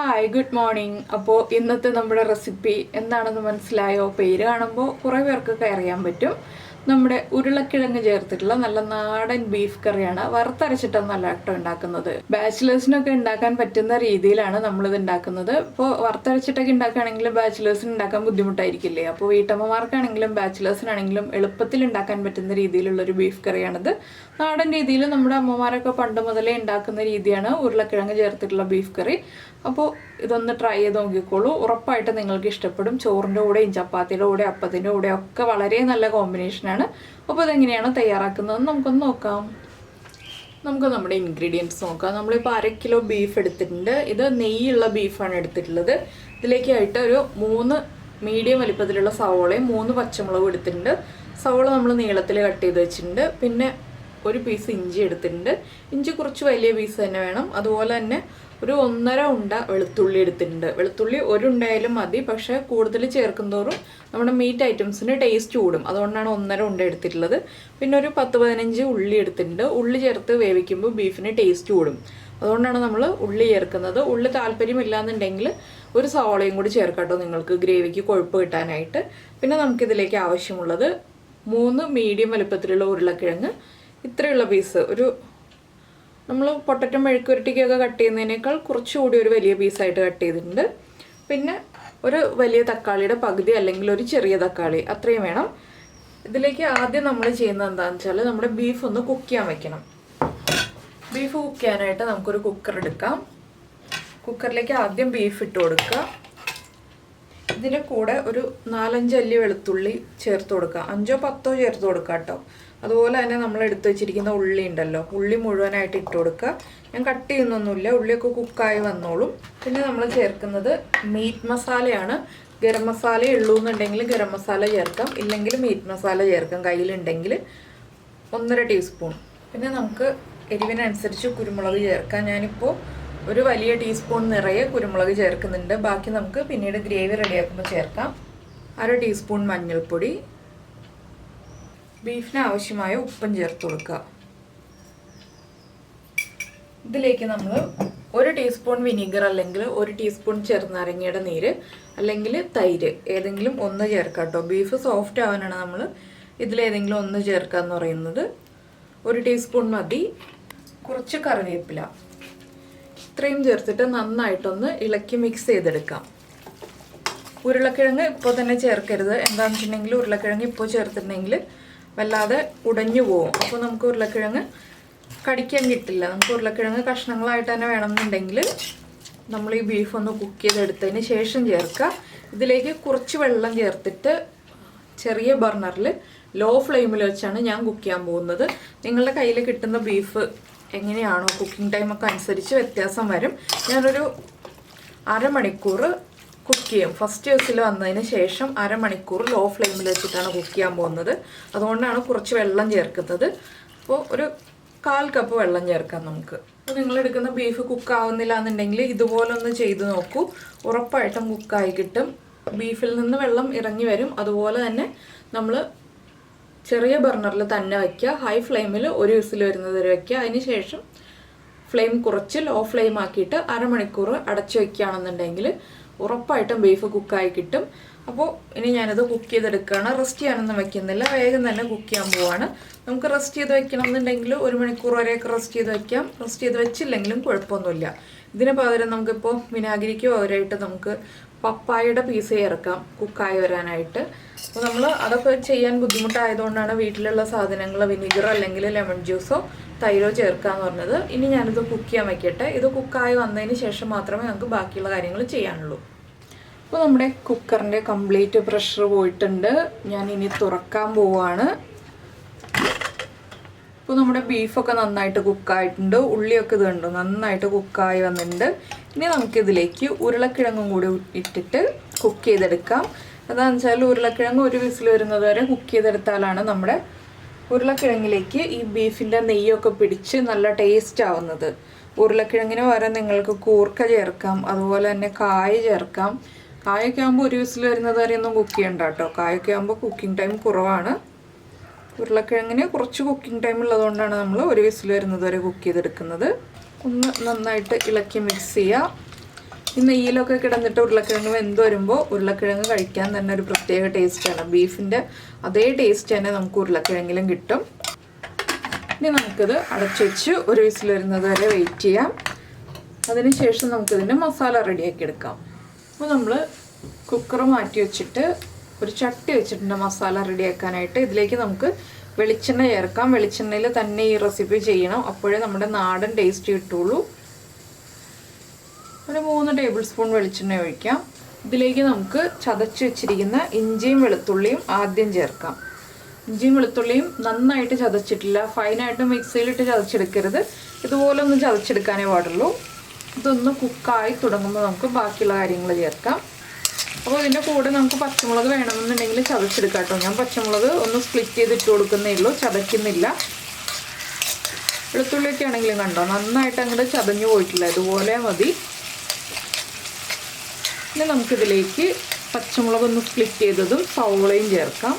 Hi good morning. അപ്പോൾ ഇന്നത്തെ നമ്മുടെ റെസിപ്പി എന്താണെന്ന് മനസ്സിലായോ? പേര് കാണുമ്പോൾ കുറേ പേർക്കൊക്കെ അറിയാൻ പറ്റും. നമ്മുടെ ഉരുളക്കിഴങ്ങ് ചേർത്തിട്ടുള്ള നല്ല നാടൻ ബീഫ് കറിയാണ്. വറുത്തരച്ചിട്ടൊന്നല്ല കേട്ടോ ഉണ്ടാക്കുന്നത്. ബാച്ചിലേഴ്സിനൊക്കെ ഉണ്ടാക്കാൻ പറ്റുന്ന രീതിയിലാണ് നമ്മളിത് ഉണ്ടാക്കുന്നത്. ഇപ്പോൾ വറുത്തരച്ചിട്ടൊക്കെ ഉണ്ടാക്കുകയാണെങ്കിൽ ബാച്ചിലേഴ്സിന് ഉണ്ടാക്കാൻ ബുദ്ധിമുട്ടായിരിക്കില്ലേ? അപ്പോൾ വീട്ടമ്മമാർക്കാണെങ്കിലും ബാച്ചിലേഴ്സിനാണെങ്കിലും എളുപ്പത്തിൽ ഉണ്ടാക്കാൻ പറ്റുന്ന രീതിയിലുള്ളൊരു ബീഫ് കറിയാണിത്. നാടൻ രീതിയിൽ നമ്മുടെ അമ്മമാരൊക്കെ പണ്ട് മുതലേ ഉണ്ടാക്കുന്ന രീതിയാണ് ഉരുളക്കിഴങ്ങ് ചേർത്തിട്ടുള്ള ബീഫ് കറി. അപ്പോൾ ഇതൊന്ന് ട്രൈ ചെയ്ത് നോക്കിക്കോളൂ. ഉറപ്പായിട്ട് നിങ്ങൾക്ക് ഇഷ്ടപ്പെടും. ചോറിൻ്റെ കൂടെയും ചപ്പാത്തിയുടെ കൂടെ അപ്പത്തിൻ്റെ കൂടെ ഒക്കെ വളരെ നല്ല കോമ്പിനേഷനാണ്. അപ്പോൾ ഇതെങ്ങനെയാണ് തയ്യാറാക്കുന്നതെന്ന് നമുക്കൊന്ന് നോക്കാം. നമുക്ക് നമ്മുടെ ഇൻഗ്രീഡിയൻസ് നോക്കാം. നമ്മളിപ്പോൾ 1/2 കിലോ ബീഫ് എടുത്തിട്ടുണ്ട്. ഇത് നെയ്യുള്ള ബീഫാണ് എടുത്തിട്ടുള്ളത്. ഇതിലേക്കായിട്ട് ഒരു 3 മീഡിയം വലിപ്പത്തിലുള്ള സവോളയും 3 പച്ചമുളകും എടുത്തിട്ടുണ്ട്. സവോള നമ്മൾ നീളത്തിൽ കട്ട് ചെയ്ത് വെച്ചിട്ടുണ്ട്. പിന്നെ ഒരു പീസ് ഇഞ്ചി എടുത്തിട്ടുണ്ട്. ഇഞ്ചി കുറച്ച് വലിയ പീസ് തന്നെ വേണം. അതുപോലെ തന്നെ ഒരു 1.5 ഉണ്ട വെളുത്തുള്ളി എടുത്തിട്ടുണ്ട്. വെളുത്തുള്ളി 1 ഉണ്ടായാലും മതി, പക്ഷേ കൂടുതൽ ചേർക്കും തോറും നമ്മുടെ മീറ്റ് ഐറ്റംസിന് ടേസ്റ്റ് കൂടും. അതുകൊണ്ടാണ് 1.5 ഉണ്ട എടുത്തിട്ടുള്ളത്. പിന്നെ ഒരു 10-15 ഉള്ളി എടുത്തിട്ടുണ്ട്. ഉള്ളി ചേർത്ത് വേവിക്കുമ്പോൾ ബീഫിന് ടേസ്റ്റ് കൂടും. അതുകൊണ്ടാണ് നമ്മൾ ഉള്ളി ചേർക്കുന്നത്. ഉള്ളി താല്പര്യമില്ലാന്നുണ്ടെങ്കിൽ ഒരു സവോളയും കൂടി ചേർക്കാട്ടോ, നിങ്ങൾക്ക് ഗ്രേവിക്ക് കൊഴുപ്പ് കിട്ടാനായിട്ട്. പിന്നെ നമുക്കിതിലേക്ക് ആവശ്യമുള്ളത് 3 മീഡിയം വലുപ്പത്തിലുള്ള ഉരുളക്കിഴങ്ങ്. ഇത്രയുള്ള പീസ്, ഒരു നമ്മൾ പൊട്ടറ്റോ മെഴുക്കുരുട്ടിക്കൊക്കെ കട്ട് ചെയ്യുന്നതിനേക്കാൾ കുറച്ചുകൂടി ഒരു വലിയ പീസായിട്ട് കട്ട് ചെയ്തിട്ടുണ്ട്. പിന്നെ ഒരു വലിയ തക്കാളിയുടെ പകുതി അല്ലെങ്കിൽ ഒരു ചെറിയ തക്കാളി, അത്രയും വേണം. ഇതിലേക്ക് ആദ്യം നമ്മൾ ചെയ്യുന്നത് എന്താണെന്ന് വെച്ചാൽ നമ്മുടെ ബീഫ് ഒന്ന് കുക്ക് ചെയ്യാൻ വെക്കണം. ബീഫ് കുക്ക് ചെയ്യാനായിട്ട് നമുക്കൊരു കുക്കർ എടുക്കാം. കുക്കറിലേക്ക് ആദ്യം ബീഫ് ഇട്ട് കൊടുക്കുക. ഇതിൻ്റെ കൂടെ ഒരു 4-5 അല്ലി വെളുത്തുള്ളി ചേർത്ത് കൊടുക്കുക. 5-10 ചേർത്ത് കൊടുക്കുക കേട്ടോ. അതുപോലെ തന്നെ നമ്മൾ എടുത്തു വെച്ചിരിക്കുന്ന ഉള്ളി ഉണ്ടല്ലോ, ഉള്ളി മുഴുവനായിട്ട് ഇട്ട് കൊടുക്കുക. ഞാൻ കട്ട് ചെയ്യുന്നൊന്നുമില്ല, ഉള്ളിയൊക്കെ കുക്കായി വന്നോളും. പിന്നെ നമ്മൾ ചേർക്കുന്നത് മീറ്റ് മസാലയാണ്. ഗരം മസാല ഉള്ളൂ എന്നുണ്ടെങ്കിൽ ഗരം മസാല ചേർക്കാം, ഇല്ലെങ്കിൽ മീറ്റ് മസാല ചേർക്കാം കയ്യിലുണ്ടെങ്കിൽ. 1.5 ടീസ്പൂൺ. പിന്നെ നമുക്ക് എരിവിനനുസരിച്ച് കുരുമുളക് ചേർക്കാം. ഞാനിപ്പോൾ ഒരു വലിയ ടീസ്പൂൺ നിറയെ കുരുമുളക് ചേർക്കുന്നുണ്ട്. ബാക്കി നമുക്ക് പിന്നീട് ഗ്രേവി റെഡിയാക്കുമ്പോൾ ചേർക്കാം. 1/2 ടീസ്പൂൺ മഞ്ഞൾപ്പൊടി. ബീഫിന് ആവശ്യമായ ഉപ്പും ചേർത്ത് കൊടുക്കുക. ഇതിലേക്ക് നമ്മൾ 1 ടീസ്പൂൺ വിനീഗർ അല്ലെങ്കിൽ 1 ടീസ്പൂൺ ചെറുനാരങ്ങയുടെ നീര് അല്ലെങ്കിൽ തൈര് ഏതെങ്കിലും ഒന്ന് ചേർക്കാം കേട്ടോ. ബീഫ് സോഫ്റ്റ് ആവാനാണ് നമ്മൾ ഇതിലേതെങ്കിലും ഒന്ന് ചേർക്കുക എന്ന് പറയുന്നത്. 1 ടീസ്പൂൺ മതി. കുറച്ച് കറിവേപ്പില. ഇത്രയും ചേർത്തിട്ട് നന്നായിട്ടൊന്ന് ഇളക്കി മിക്സ് ചെയ്തെടുക്കാം. ഉരുളക്കിഴങ്ങ് ഇപ്പോൾ തന്നെ ചേർക്കരുത്. എന്താണെന്ന് വെച്ചിട്ടുണ്ടെങ്കിൽ ഉരുളക്കിഴങ്ങ് ഇപ്പോൾ ചേർത്തിട്ടുണ്ടെങ്കിൽ വല്ലാതെ ഉടഞ്ഞു പോകും. അപ്പോൾ നമുക്ക് ഉരുളക്കിഴങ്ങ് കടിക്കാൻ കിട്ടില്ല. നമുക്ക് ഉരുളക്കിഴങ്ങ് കഷ്ണങ്ങളായിട്ട് തന്നെ വേണമെന്നുണ്ടെങ്കിൽ നമ്മൾ ഈ ബീഫ് ഒന്ന് കുക്ക് ചെയ്തെടുത്തതിന് ശേഷം ചേർക്കുക. ഇതിലേക്ക് കുറച്ച് വെള്ളം ചേർത്തിട്ട് ചെറിയ ബർണറിൽ ലോ ഫ്ലെയിമിൽ വെച്ചാണ് ഞാൻ കുക്ക് ചെയ്യാൻ പോകുന്നത്. നിങ്ങളുടെ കയ്യിൽ കിട്ടുന്ന ബീഫ് എങ്ങനെയാണോ കുക്കിംഗ് ടൈമൊക്കെ അനുസരിച്ച് വ്യത്യാസം വരും. ഞാനൊരു 1/2 മണിക്കൂർ കുക്ക് ചെയ്യും. ഫസ്റ്റ് വിസിൽ വന്നതിന് ശേഷം 1/2 മണിക്കൂർ ലോ ഫ്ലെയിമിൽ വെച്ചിട്ടാണ് കുക്ക് ചെയ്യാൻ പോകുന്നത്. അതുകൊണ്ടാണ് കുറച്ച് വെള്ളം ചേർക്കുന്നത്. അപ്പോൾ ഒരു 1/4 കപ്പ് വെള്ളം ചേർക്കാം നമുക്ക്. അപ്പോൾ നിങ്ങളെടുക്കുന്ന ബീഫ് കുക്കാവുന്നില്ല എന്നുണ്ടെങ്കിൽ ഇതുപോലൊന്ന് ചെയ്ത് നോക്കൂ. ഉറപ്പായിട്ടും കുക്കായി കിട്ടും. ബീഫിൽ നിന്ന് വെള്ളം ഇറങ്ങി വരും. അതുപോലെ തന്നെ നമ്മൾ ചെറിയ ബർണറിൽ തന്നെ വയ്ക്കുക. ഹൈ ഫ്ലെയിമിൽ 1 വിസിൽ വരുന്നത് വരെ വയ്ക്കുക. അതിന് ശേഷം ഫ്ലെയിം കുറച്ച് ലോ ഫ്ലെയിം ആക്കിയിട്ട് 1/2 മണിക്കൂർ അടച്ചു വയ്ക്കുകയാണെന്നുണ്ടെങ്കിൽ ഉറപ്പായിട്ടും ബീഫ് കുക്കായി കിട്ടും. അപ്പോൾ ഇനി ഞാനത് കുക്ക് ചെയ്തെടുക്കുകയാണ്. റെസ്റ്റ് ചെയ്യാനൊന്നും വെക്കുന്നില്ല, വേഗം തന്നെ കുക്ക് ചെയ്യാൻ പോവാണ്. നമുക്ക് റെസ്റ്റ് ചെയ്ത് വെക്കണം എന്നുണ്ടെങ്കിൽ 1 മണിക്കൂർ വരെയൊക്കെ റെസ്റ്റ് ചെയ്ത് വയ്ക്കാം. റെസ്റ്റ് ചെയ്ത് വെച്ചില്ലെങ്കിലും കുഴപ്പമൊന്നുമില്ല. ഇതിന് പകരം നമുക്കിപ്പോൾ വിനാഗിരിക്ക് പകരമായിട്ട് നമുക്ക് പപ്പായയുടെ പീസ് ചേർക്കാം കുക്കായി വരാനായിട്ട്. അപ്പോൾ നമ്മൾ അതൊക്കെ ചെയ്യാൻ ബുദ്ധിമുട്ടായതുകൊണ്ടാണ് വീട്ടിലുള്ള സാധനങ്ങൾ വിനീഗർ അല്ലെങ്കിൽ ലെമൺ ജ്യൂസോ തൈരോ ചേർക്കാന്ന് പറഞ്ഞത്. ഇനി ഞാനിത് കുക്ക് ചെയ്യാൻ വയ്ക്കട്ടെ. ഇത് കുക്കായി വന്നതിന് ശേഷം മാത്രമേ നമുക്ക് ബാക്കിയുള്ള കാര്യങ്ങൾ ചെയ്യാനുള്ളൂ. അപ്പോൾ നമ്മുടെ കുക്കറിൻ്റെ കംപ്ലീറ്റ് പ്രഷർ പോയിട്ടുണ്ട്. ഞാൻ ഇനി തുറക്കാൻ പോവുകയാണ്. ഇപ്പോൾ നമ്മുടെ ബീഫൊക്കെ നന്നായിട്ട് കുക്കായിട്ടുണ്ട്. ഉള്ളിയൊക്കെ ഇത് കണ്ടു നന്നായിട്ട് കുക്കായി വന്നിട്ടുണ്ട്. ഇനി നമുക്കിതിലേക്ക് ഉരുളക്കിഴങ്ങും കൂടി ഇട്ടിട്ട് കുക്ക് ചെയ്തെടുക്കാം. അതാണെന്ന് വെച്ചാൽ ഉരുളക്കിഴങ്ങ് 1 വിസിൽ വരുന്നത് വരെ കുക്ക് ചെയ്തെടുത്താലാണ് നമ്മുടെ ഉരുളക്കിഴങ്ങിലേക്ക് ഈ ബീഫിൻ്റെ നെയ്യൊക്കെ പിടിച്ച് നല്ല ടേസ്റ്റ് ആവുന്നത്. ഉരുളക്കിഴങ്ങിന് പകരം നിങ്ങൾക്ക് കൂർക്ക ചേർക്കാം, അതുപോലെ തന്നെ കായ ചേർക്കാം. കായൊക്കെ ആകുമ്പോൾ 1 വിസിൽ വരുന്നത് വരെ ഒന്നും കുക്ക് ചെയ്യണ്ട കേട്ടോ. കായൊക്കെ ആകുമ്പോൾ കുക്കിംഗ് ടൈം കുറവാണ്. ഉരുളക്കിഴങ്ങിന് കുറച്ച് കുക്കിംഗ് ടൈം ഉള്ളതുകൊണ്ടാണ് നമ്മൾ 1 വിസിൽ വരുന്നത് വരെ കുക്ക് ചെയ്തെടുക്കുന്നത്. ഒന്ന് നന്നായിട്ട് ഇളക്കി മിക്സ് ചെയ്യുക. ഈ നെയ്യിലൊക്കെ കിടന്നിട്ട് ഉരുളക്കിഴങ്ങ് വെന്ത് വരുമ്പോൾ ഉരുളക്കിഴങ്ങ് കഴിക്കാൻ തന്നെ ഒരു പ്രത്യേക ടേസ്റ്റാണ്. ബീഫിൻ്റെ അതേ ടേസ്റ്റ് തന്നെ നമുക്ക് ഉരുളക്കിഴങ്ങിലും കിട്ടും. ഇനി നമുക്കിത് അടച്ചു വെച്ച് ഒരു വിസിൽ വരുന്നത് വരെ വെയിറ്റ് ചെയ്യാം. അതിനുശേഷം നമുക്കിതിൻ്റെ മസാല റെഡിയാക്കി എടുക്കാം. അപ്പോൾ നമ്മൾ കുക്കർ മാറ്റി വെച്ചിട്ട് ഒരു ചട്ടി വെച്ചിട്ടുണ്ട് മസാല റെഡിയാക്കാനായിട്ട്. ഇതിലേക്ക് നമുക്ക് വെളിച്ചെണ്ണ ചേർക്കാം. വെളിച്ചെണ്ണയിൽ തന്നെ ഈ റെസിപ്പി ചെയ്യണം, അപ്പോഴേ നമ്മുടെ നാടൻ ടേസ്റ്റ് കിട്ടുള്ളൂ. ഒരു 3 ടേബിൾ സ്പൂൺ വെളിച്ചെണ്ണ ഒഴിക്കാം. ഇതിലേക്ക് നമുക്ക് ചതച്ച് വെച്ചിരിക്കുന്ന ഇഞ്ചിയും വെളുത്തുള്ളിയും ആദ്യം ചേർക്കാം. ഇഞ്ചിയും വെളുത്തുള്ളിയും നന്നായിട്ട് ചതച്ചിട്ടില്ല, ഫൈനായിട്ട് മിക്സിയിലിട്ട് ചതച്ചെടുക്കരുത്. ഇതുപോലെ ഒന്ന് ചതച്ചെടുക്കാനേ പാടുള്ളൂ. ഇതൊന്ന് കുക്കായി തുടങ്ങുമ്പോൾ നമുക്ക് ബാക്കിയുള്ള കാര്യങ്ങൾ ചേർക്കാം. അപ്പോൾ ഇതിൻ്റെ കൂടെ നമുക്ക് പച്ചമുളക് വേണമെന്നുണ്ടെങ്കിൽ ചതച്ചെടുക്കാം കേട്ടോ. ഞാൻ പച്ചമുളക് ഒന്ന് സ്പ്ലിറ്റ് ചെയ്തിട്ട് കൊടുക്കുന്നേ ഉള്ളൂ, ചതയ്ക്കുന്നില്ല. വെളുത്തുള്ളിയൊക്കെ ആണെങ്കിലും കണ്ടോ നന്നായിട്ട് അങ്ങോട്ട് ചതഞ്ഞു പോയിട്ടില്ല, ഇതുപോലെ മതി. ഇനി നമുക്കിതിലേക്ക് പച്ചമുളക് ഒന്ന് സ്പ്ലിറ്റ് ചെയ്തതും സവോളയും ചേർക്കാം.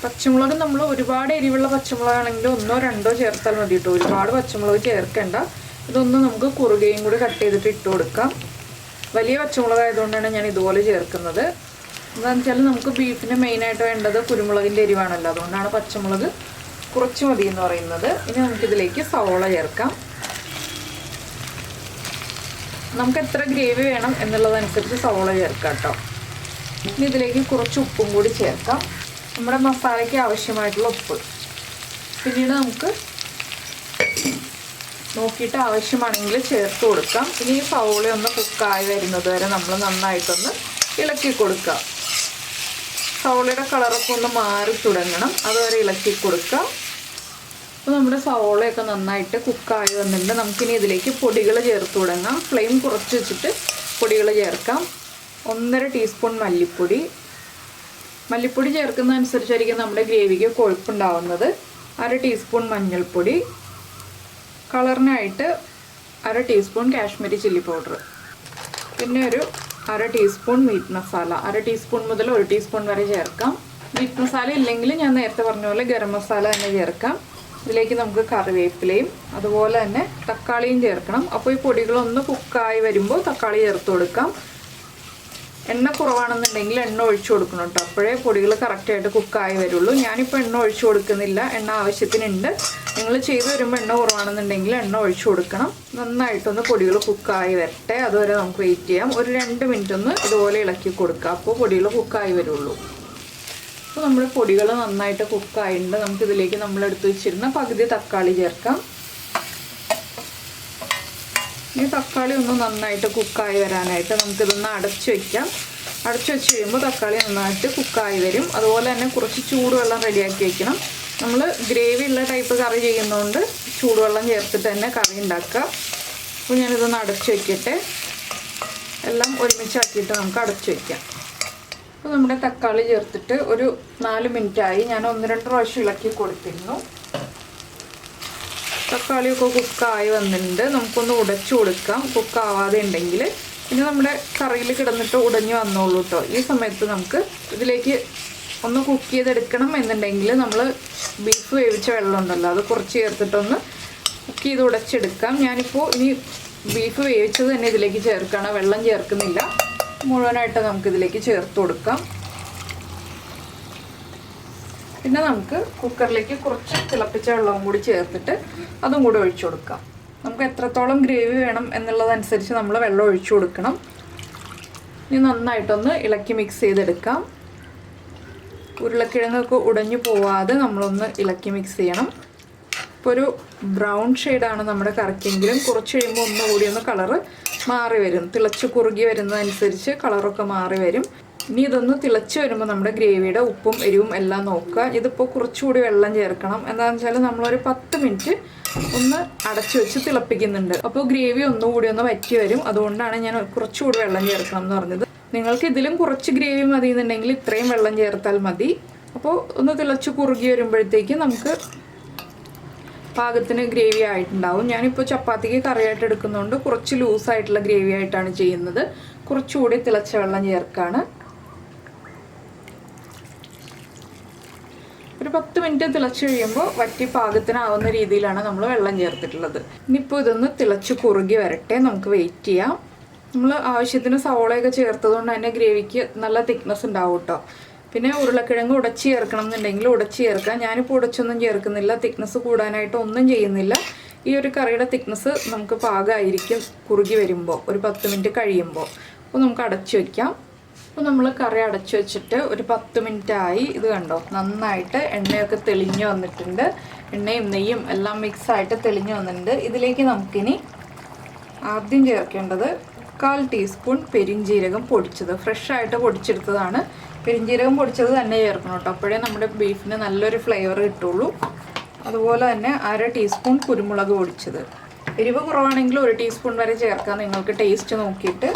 പച്ചമുളക് നമ്മൾ ഒരുപാട് എരിവുള്ള പച്ചമുളകാണെങ്കിൽ 1 or 2 ചേർത്താൽ മതി കേട്ടോ. ഒരുപാട് പച്ചമുളക് ചേർക്കേണ്ട. ഇതൊന്ന് നമുക്ക് കുറുകയും കൂടി കട്ട് ചെയ്തിട്ട് ഇട്ട് കൊടുക്കാം. വലിയ പച്ചമുളക് ആയതുകൊണ്ടാണ് ഞാൻ ഇതുപോലെ ചേർക്കുന്നത്. എന്താണെന്ന് വെച്ചാൽ നമുക്ക് ബീഫിന് മെയിനായിട്ട് വേണ്ടത് കുരുമുളകിൻ്റെ എരിവാണല്ലോ, അതുകൊണ്ടാണ് പച്ചമുളക് കുറച്ച് മതി എന്ന് പറയുന്നത്. ഇനി നമുക്കിതിലേക്ക് സവോള ചേർക്കാം. നമുക്ക് എത്ര ഗ്രേവി വേണം എന്നുള്ളതനുസരിച്ച് സവോള ചേർക്കാം കേട്ടോ. ഇനി ഇതിലേക്ക് കുറച്ച് ഉപ്പും കൂടി ചേർക്കാം, നമ്മുടെ മസാലയ്ക്ക് ആവശ്യമായിട്ടുള്ള ഉപ്പ്. പിന്നീട് നമുക്ക് നോക്കിയിട്ട് ആവശ്യമാണെങ്കിൽ ചേർത്ത് കൊടുക്കാം. ഇനി ഈ സവോള ഒന്ന് കുക്കായി വരുന്നത് വരെ നമ്മൾ നന്നായിട്ടൊന്ന് ഇളക്കി കൊടുക്കുക. സവോളയുടെ കളറൊക്കെ ഒന്ന് മാറി തുടങ്ങണം, അതുവരെ ഇളക്കി കൊടുക്കുക. അപ്പോൾ നമ്മുടെ സവോളയൊക്കെ നന്നായിട്ട് കുക്കായി വന്നിട്ടുണ്ട്. നമുക്കിനി ഇതിലേക്ക് പൊടികൾ ചേർത്ത് തുടങ്ങാം. ഫ്ലെയിം കുറച്ച് വെച്ചിട്ട് പൊടികൾ ചേർക്കാം. 1.5 ടീസ്പൂൺ മല്ലിപ്പൊടി. മല്ലിപ്പൊടി ചേർക്കുന്ന അനുസരിച്ചായിരിക്കും നമ്മുടെ ഗ്രേവിക്ക് കൊഴുപ്പുണ്ടാവുന്നത്. 1/2 ടീസ്പൂൺ മഞ്ഞൾപ്പൊടി. കളറിനായിട്ട് 1/2 ടീസ്പൂൺ കാശ്മീരി ചില്ലി പൗഡർ. പിന്നെ ഒരു 1/2 ടീസ്പൂൺ മീറ്റ് മസാല. 1/2 ടീസ്പൂൺ മുതൽ 1 ടീസ്പൂൺ വരെ ചേർക്കാം. മീറ്റ് മസാല ഇല്ലെങ്കിൽ ഞാൻ നേരത്തെ പറഞ്ഞ പോലെ ഗരം മസാല തന്നെ ചേർക്കാം. ഇതിലേക്ക് നമുക്ക് കറിവേപ്പിലയും അതുപോലെ തന്നെ തക്കാളിയും ചേർക്കണം. അപ്പോൾ ഈ പൊടികളൊന്ന് കുക്കായി വരുമ്പോൾ തക്കാളി ചേർത്ത് കൊടുക്കാം. എണ്ണ കുറവാണെന്നുണ്ടെങ്കിൽ എണ്ണ ഒഴിച്ചു കൊടുക്കണം കേട്ടോ, അപ്പോഴേ പൊടികൾ കറക്റ്റായിട്ട് കുക്കായി വരുള്ളൂ. ഞാനിപ്പോൾ എണ്ണ ഒഴിച്ചു കൊടുക്കുന്നില്ല, എണ്ണ ആവശ്യത്തിനുണ്ട്. നിങ്ങൾ ചെയ്ത് വരുമ്പോൾ എണ്ണ കുറവാണെന്നുണ്ടെങ്കിൽ എണ്ണ ഒഴിച്ചു കൊടുക്കണം. നന്നായിട്ടൊന്ന് പൊടികൾ കുക്കായി വരട്ടെ, അതുവരെ നമുക്ക് വെയിറ്റ് ചെയ്യാം. ഒരു 2 മിനിറ്റ് ഒന്ന് ഇതുപോലെ ഇളക്കി കൊടുക്കുക, അപ്പോൾ പൊടികൾ കുക്കായി വരുള്ളൂ. അപ്പോൾ നമ്മുടെ പൊടികൾ നന്നായിട്ട് കുക്കായിട്ടുണ്ട്. നമുക്കിതിലേക്ക് നമ്മളെടുത്ത് വെച്ചിരുന്ന പകുതി തക്കാളി ചേർക്കാം. ഈ തക്കാളി ഒന്ന് നന്നായിട്ട് കുക്കായി വരാനായിട്ട് നമുക്കിതൊന്ന് അടച്ചു വയ്ക്കാം. അടച്ചു വെച്ച് കഴിയുമ്പോൾ തക്കാളി നന്നായിട്ട് കുക്കായി വരും. അതുപോലെ തന്നെ കുറച്ച് ചൂടുവെള്ളം റെഡിയാക്കി വയ്ക്കണം. നമ്മൾ ഗ്രേവി ഉള്ള ടൈപ്പ് കറി ചെയ്യുന്നതുകൊണ്ട് ചൂടുവെള്ളം ചേർത്തിട്ട് തന്നെ കറി ഉണ്ടാക്കുക. അപ്പോൾ ഞാനിതൊന്ന് അടച്ചു വയ്ക്കട്ടെ. എല്ലാം ഒരുമിച്ചാക്കിയിട്ട് നമുക്ക് അടച്ചു വയ്ക്കാം. അപ്പോൾ നമ്മുടെ തക്കാളി ചേർത്തിട്ട് ഒരു 4 മിനിറ്റായി. ഞാൻ 1-2 പ്രാവശ്യം ഇളക്കി കൊടുത്തിരുന്നു. തക്കാളിയൊക്കെ കുക്കായി വന്നിട്ടുണ്ട്. നമുക്കൊന്ന് ഉടച്ചു കൊടുക്കാം കുക്കാവാതെ ഉണ്ടെങ്കിൽ. പിന്നെ നമ്മുടെ കറിയിൽ കിടന്നിട്ട് ഉടഞ്ഞു വന്നോളൂ കേട്ടോ. ഈ സമയത്ത് നമുക്ക് ഇതിലേക്ക് ഒന്ന് കുക്ക് ചെയ്തെടുക്കണം എന്നുണ്ടെങ്കിൽ നമ്മൾ ബീഫ് വേവിച്ച വെള്ളം ഉണ്ടല്ലോ, അത് കുറച്ച് ചേർത്തിട്ടൊന്ന് കുക്ക് ചെയ്ത് ഉടച്ചെടുക്കാം. ഞാനിപ്പോൾ ഇനി ബീഫ് വേവിച്ചത് തന്നെ ഇതിലേക്ക് ചേർക്കണം, വെള്ളം ചേർക്കുന്നില്ല. മുഴുവനായിട്ട് നമുക്കിതിലേക്ക് ചേർത്ത് കൊടുക്കാം. പിന്നെ നമുക്ക് കുക്കറിലേക്ക് കുറച്ച് തിളപ്പിച്ച വെള്ളവും കൂടി ചേർത്തിട്ട് അതും കൂടി ഒഴിച്ചു കൊടുക്കാം. നമുക്ക് എത്രത്തോളം ഗ്രേവി വേണം എന്നുള്ളതനുസരിച്ച് നമ്മൾ വെള്ളം ഒഴിച്ചു കൊടുക്കണം. ഇനി നന്നായിട്ടൊന്ന് ഇളക്കി മിക്സ് ചെയ്തെടുക്കാം. ഉരുളക്കിഴങ്ങൊക്കെ ഉടഞ്ഞു പോവാതെ നമ്മളൊന്ന് ഇളക്കി മിക്സ് ചെയ്യണം. ഇപ്പോൾ ഒരു ബ്രൗൺ ഷെയ്ഡാണ് നമ്മുടെ കറിക്കെങ്കിലും കുറച്ച് കഴിയുമ്പോൾ ഒന്നുകൂടി ഒന്ന് കളറ് മാറി വരും. തിളച്ച് കുറുകി വരുന്നതനുസരിച്ച് കളറൊക്കെ മാറി വരും. ഇനി ഇതൊന്ന് തിളച്ച് വരുമ്പോൾ നമ്മുടെ ഗ്രേവിയുടെ ഉപ്പും എരിവും എല്ലാം നോക്കുക. ഇതിപ്പോൾ കുറച്ചുകൂടി വെള്ളം ചേർക്കണം. എന്താണെന്ന് വെച്ചാൽ നമ്മളൊരു 10 മിനിറ്റ് ഒന്ന് അടച്ചു വെച്ച് തിളപ്പിക്കുന്നുണ്ട്. അപ്പോൾ ഗ്രേവി ഒന്നുകൂടി ഒന്ന് വറ്റി വരും. അതുകൊണ്ടാണ് ഞാൻ കുറച്ചുകൂടി വെള്ളം ചേർക്കണം എന്ന് പറഞ്ഞത്. നിങ്ങൾക്ക് ഇതിലും കുറച്ച് ഗ്രേവി മതി എന്നുണ്ടെങ്കിൽ ഇത്രയും വെള്ളം ചേർത്താൽ മതി. അപ്പോൾ ഒന്ന് തിളച്ച് കുറുകി വരുമ്പോഴത്തേക്ക് നമുക്ക് പാകത്തിന് ഗ്രേവി ആയിട്ടുണ്ടാവും. ഞാനിപ്പോൾ ചപ്പാത്തിക്ക് കറിയായിട്ട് എടുക്കുന്നതുകൊണ്ട് കുറച്ച് ലൂസായിട്ടുള്ള ഗ്രേവി ആയിട്ടാണ് ചെയ്യുന്നത്. കുറച്ചുകൂടി തിളച്ച വെള്ളം ചേർക്കാണ്. ഒരു 10 മിനിറ്റ് തിളച്ച് കഴിയുമ്പോൾ വറ്റി പാകത്തിനാവുന്ന രീതിയിലാണ് നമ്മൾ വെള്ളം ചേർത്തിട്ടുള്ളത്. ഇനിയിപ്പോൾ ഇതൊന്ന് തിളച്ച് കുറുകി വരട്ടെ, നമുക്ക് വെയിറ്റ് ചെയ്യാം. നമ്മൾ ആവശ്യത്തിന് സവോളയൊക്കെ ചേർത്തതുകൊണ്ട് തന്നെ ഗ്രേവിക്ക് നല്ല തിക്നെസ് ഉണ്ടാവും കേട്ടോ. പിന്നെ ഉരുളക്കിഴങ്ങ് ഉടച്ച് ചേർക്കണം എന്നുണ്ടെങ്കിൽ ഉടച്ച് ചേർക്കാം. ഞാനിപ്പോൾ ഉടച്ചൊന്നും ചേർക്കുന്നില്ല, തിക്നെസ് കൂടാനായിട്ട് ഒന്നും ചെയ്യുന്നില്ല. ഈ ഒരു കറിയുടെ തിക്നെസ് നമുക്ക് പാകമായിരിക്കും കുറുകി വരുമ്പോൾ, ഒരു 10 മിനിറ്റ് കഴിയുമ്പോൾ. അപ്പോൾ നമുക്ക് അടച്ചു വയ്ക്കാം. അപ്പോൾ നമ്മൾ കറി അടച്ചു വെച്ചിട്ട് ഒരു 10 മിനിറ്റ് ആയി. ഇത് കണ്ടോ, നന്നായിട്ട് എണ്ണയൊക്കെ തെളിഞ്ഞു വന്നിട്ടുണ്ട്. എണ്ണയും നെയ്യും എല്ലാം മിക്സായിട്ട് തെളിഞ്ഞു വന്നിട്ടുണ്ട്. ഇതിലേക്ക് നമുക്കിനി ആദ്യം ചേർക്കേണ്ടത് 1/4 ടീസ്പൂൺ പെരിഞ്ജീരകം പൊടിച്ചത്, ഫ്രഷായിട്ട് പൊടിച്ചെടുത്തതാണ്. പെരിഞ്ജീരകം പൊടിച്ചത് തന്നെ ചേർക്കണം കേട്ടോ, അപ്പോഴേ നമ്മുടെ ബീഫിന് നല്ലൊരു ഫ്ലേവർ കിട്ടുള്ളൂ. അതുപോലെ തന്നെ 1/2 ടീസ്പൂൺ കുരുമുളക് പൊടിച്ചത്. എരിവ് കുറവാണെങ്കിൽ 1 ടീസ്പൂൺ വരെ ചേർക്കാം, നിങ്ങൾക്ക് ടേസ്റ്റ് നോക്കിയിട്ട്.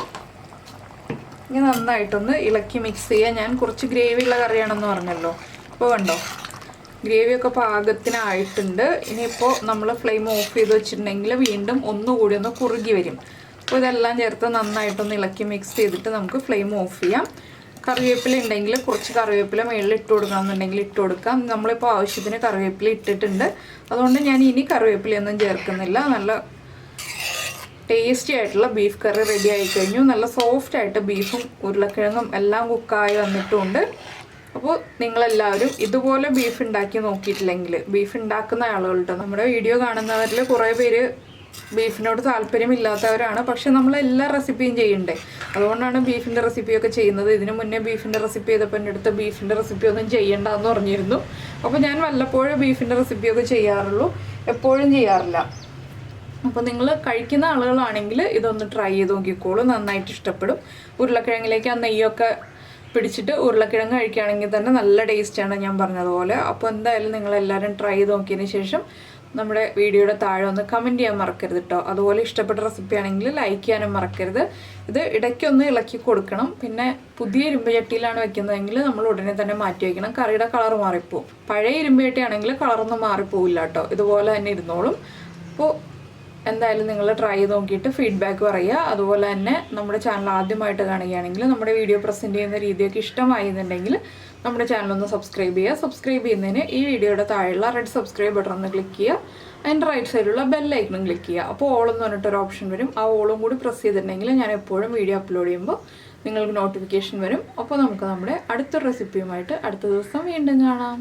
ഇനി നന്നായിട്ടൊന്ന് ഇളക്കി മിക്സ് ചെയ്യുക. ഞാൻ കുറച്ച് ഗ്രേവിയുള്ള കറിയാണെന്ന് പറഞ്ഞല്ലോ. അപ്പോൾ കണ്ടോ, ഗ്രേവിയൊക്കെ പാകത്തിനായിട്ടുണ്ട്. ഇനിയിപ്പോൾ നമ്മൾ ഫ്ലെയിം ഓഫ് ചെയ്ത് വെച്ചിട്ടുണ്ടെങ്കിൽ വീണ്ടും ഒന്നുകൂടി ഒന്ന് കുറുകി വരും. അപ്പോൾ ഇതെല്ലാം ചേർത്ത് നന്നായിട്ടൊന്ന് ഇളക്കി മിക്സ് ചെയ്തിട്ട് നമുക്ക് ഫ്ലെയിം ഓഫ് ചെയ്യാം. കറിവേപ്പില ഉണ്ടെങ്കിൽ കുറച്ച് കറിവേപ്പില മുകളിൽ ഇട്ട് കൊടുക്കണമെന്നുണ്ടെങ്കിൽ ഇട്ട് കൊടുക്കാം. നമ്മളിപ്പോൾ ആവശ്യത്തിന് കറിവേപ്പില ഇട്ടിട്ടുണ്ട്, അതുകൊണ്ട് ഞാൻ ഇനി കറിവേപ്പിലയൊന്നും ചേർക്കുന്നില്ല. നല്ല ടേസ്റ്റി ആയിട്ടുള്ള ബീഫ് കറി റെഡി ആയി കഴിഞ്ഞു. നല്ല സോഫ്റ്റ് ആയിട്ട് ബീഫും ഉരുളക്കിഴങ്ങും എല്ലാം കുക്കായി വന്നിട്ടുമുണ്ട്. അപ്പോൾ നിങ്ങളെല്ലാവരും ഇതുപോലെ ബീഫ് ഉണ്ടാക്കി നോക്കിയിട്ടില്ലെങ്കിൽ, ബീഫ് ഉണ്ടാക്കുന്ന ആളുകളുണ്ട്, നമ്മുടെ വീഡിയോ കാണുന്നവരിൽ കുറേ പേര് ബീഫിനോട് താല്പര്യമില്ലാത്തവരാണ്. പക്ഷെ നമ്മൾ എല്ലാ റെസിപ്പിയും ചെയ്യണ്ടേ, അതുകൊണ്ടാണ് ബീഫിൻ്റെ റെസിപ്പിയൊക്കെ ചെയ്യുന്നത്. ഇതിന് മുന്നേ ബീഫിൻ്റെ റെസിപ്പി ചെയ്തപ്പോൾ എൻ്റെ അടുത്ത് ബീഫിൻ്റെ റെസിപ്പി ഒന്നും ചെയ്യണ്ടെന്ന് പറഞ്ഞിരുന്നു. അപ്പോൾ ഞാൻ വല്ലപ്പോഴും ബീഫിൻ്റെ റെസിപ്പിയൊക്കെ ചെയ്യാറുള്ളൂ, എപ്പോഴും ചെയ്യാറില്ല. അപ്പോൾ നിങ്ങൾ കഴിക്കുന്ന ആളുകളാണെങ്കിൽ ഇതൊന്ന് ട്രൈ ചെയ്ത് നോക്കിക്കോളൂ, നന്നായിട്ട് ഇഷ്ടപ്പെടും. ഉരുളക്കിഴങ്ങിലേക്ക് ആ നെയ്യൊക്കെ പിടിച്ചിട്ട് ഉരുളക്കിഴങ്ങ് കഴിക്കുകയാണെങ്കിൽ തന്നെ നല്ല ടേസ്റ്റാണ്, ഞാൻ പറഞ്ഞതുപോലെ. അപ്പോൾ എന്തായാലും നിങ്ങളെല്ലാവരും ട്രൈ ചെയ്ത് നോക്കിയതിന് ശേഷം നമ്മുടെ വീഡിയോയുടെ താഴെ ഒന്ന് കമൻറ്റ് ചെയ്യാൻ മറക്കരുത് കേട്ടോ. അതുപോലെ ഇഷ്ടപ്പെട്ട റെസിപ്പി ആണെങ്കിൽ ലൈക്ക് ചെയ്യാനും മറക്കരുത്. ഇത് ഇടയ്ക്കൊന്ന് ഇളക്കി കൊടുക്കണം. പിന്നെ പുതിയ ഇരുമ്പ് ചട്ടിയിലാണ് വെക്കുന്നതെങ്കിൽ നമ്മൾ ഉടനെ തന്നെ മാറ്റി വയ്ക്കണം, കറിയുടെ കളർ മാറിപ്പോവും. പഴയ ഇരുമ്പ് ചട്ടിയാണെങ്കിൽ കളറൊന്നും മാറിപ്പോവില്ല കേട്ടോ, ഇതുപോലെ തന്നെ ഇരുന്നോളും. അപ്പോൾ എന്തായാലും നിങ്ങൾ ട്രൈ ചെയ്ത് നോക്കിയിട്ട് ഫീഡ്ബാക്ക് പറയുക. അതുപോലെ തന്നെ നമ്മുടെ ചാനൽ ആദ്യമായിട്ട് കാണുകയാണെങ്കിൽ നമ്മുടെ വീഡിയോ പ്രസൻറ്റ് ചെയ്യുന്ന രീതിയൊക്കെ ഇഷ്ടമായിരുന്നുണ്ടെങ്കിൽ നമ്മുടെ ചാനലൊന്ന് സബ്സ്ക്രൈബ് ചെയ്യുക. സബ്സ്ക്രൈബ് ചെയ്യുന്നതിന് ഈ വീഡിയോയുടെ താഴെയുള്ള റെഡ് സബ്സ്ക്രൈബ് ബട്ടൺ ഒന്ന് ക്ലിക്ക് ചെയ്യുക. അതിൻ്റെ റൈറ്റ് സൈഡിലുള്ള ബെല്ലൈക്കണും ക്ലിക്ക് ചെയ്യുക. അപ്പോൾ ഓളെന്ന് പറഞ്ഞിട്ടൊരു ഓപ്ഷൻ വരും. ആ ഓളും കൂടി പ്രസ് ചെയ്തിട്ടുണ്ടെങ്കിൽ ഞാൻ എപ്പോഴും വീഡിയോ അപ്ലോഡ് ചെയ്യുമ്പോൾ നിങ്ങൾക്ക് നോട്ടിഫിക്കേഷൻ വരും. അപ്പോൾ നമുക്ക് നമ്മുടെ അടുത്തൊരു റെസിപ്പിയുമായിട്ട് അടുത്ത ദിവസം വീണ്ടും കാണാം.